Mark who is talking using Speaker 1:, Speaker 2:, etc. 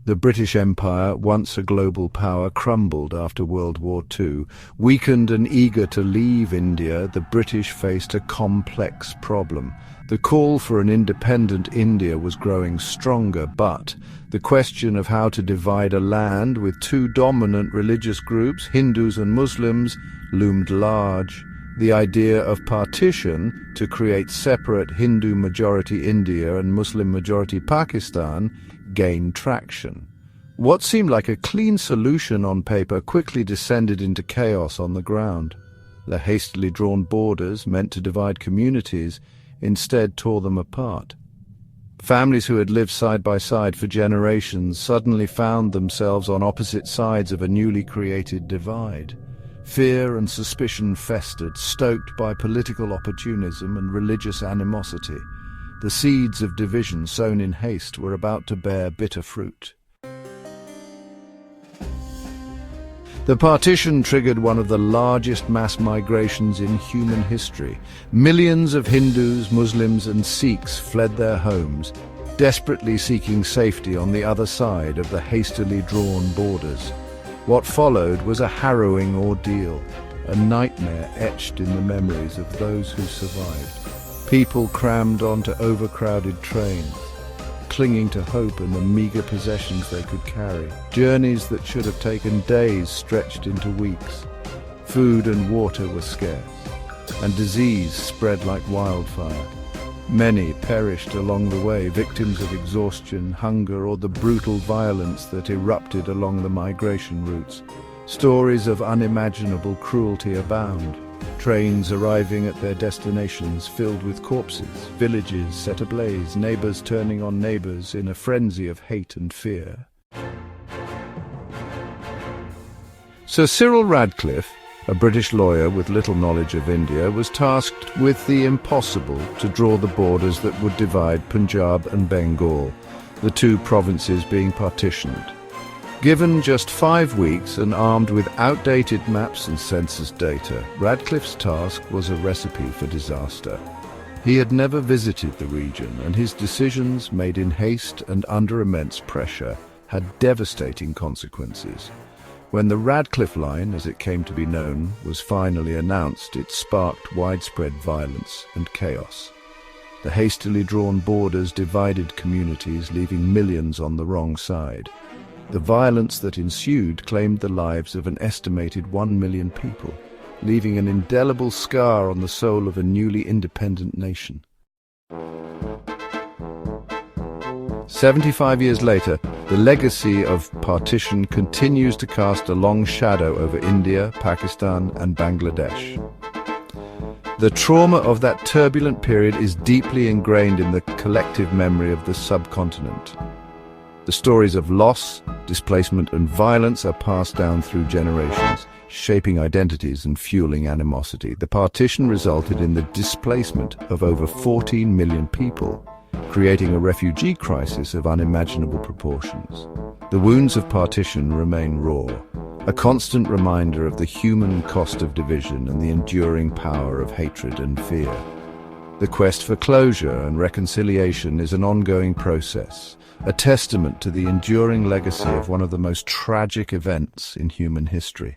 Speaker 1: The British Empire, once a global power, crumbled after World War II. Weakened and eager to leave India, the British faced a complex problem. The call for an independent India was growing stronger, but the question of how to divide a land with two dominant religious groups, Hindus and Muslims, loomed large. The idea of partition, to create separate Hindu-majority India and Muslim-majority Pakistan, gained traction. What seemed like a clean solution on paper quickly descended into chaos on the ground. The hastily drawn borders, meant to divide communities, instead tore them apart. Families who had lived side by side for generations suddenly found themselves on opposite sides of a newly created divide. Fear and suspicion festered, stoked by political opportunism and religious animosity. The seeds of division sown in haste were about to bear bitter fruit. The partition triggered one of the largest mass migrations in human history. Millions of Hindus, Muslims and Sikhs fled their homes, desperately seeking safety on the other side of the hastily drawn borders. What followed was a harrowing ordeal, a nightmare etched in the memories of those who survived. People crammed onto overcrowded trains, clinging to hope and the meager possessions they could carry. Journeys that should have taken days stretched into weeks. Food and water were scarce, and disease spread like wildfire. Many perished along the way, victims of exhaustion, hunger, or the brutal violence that erupted along the migration routes. Stories of unimaginable cruelty abound. Trains arriving at their destinations filled with corpses, villages set ablaze, neighbors turning on neighbors in a frenzy of hate and fear. Sir Cyril Radcliffe, a British lawyer with little knowledge of India, was tasked with the impossible to draw the borders that would divide Punjab and Bengal, the two provinces being partitioned. Given just 5 weeks and armed with outdated maps and census data, Radcliffe's task was a recipe for disaster. He had never visited the region, and his decisions, made in haste and under immense pressure, had devastating consequences. When the Radcliffe Line, as it came to be known, was finally announced, it sparked widespread violence and chaos. The hastily drawn borders divided communities, leaving millions on the wrong side. The violence that ensued claimed the lives of an estimated 1 million people, leaving an indelible scar on the soul of a newly independent nation. 75 years later, the legacy of partition continues to cast a long shadow over India, Pakistan, and Bangladesh. The trauma of that turbulent period is deeply ingrained in the collective memory of the subcontinent. The stories of loss, displacement, and violence are passed down through generations, shaping identities and fueling animosity. The partition resulted in the displacement of over 14 million people, creating a refugee crisis of unimaginable proportions. The wounds of partition remain raw, a constant reminder of the human cost of division and the enduring power of hatred and fear. The quest for closure and reconciliation is an ongoing process, a testament to the enduring legacy of one of the most tragic events in human history.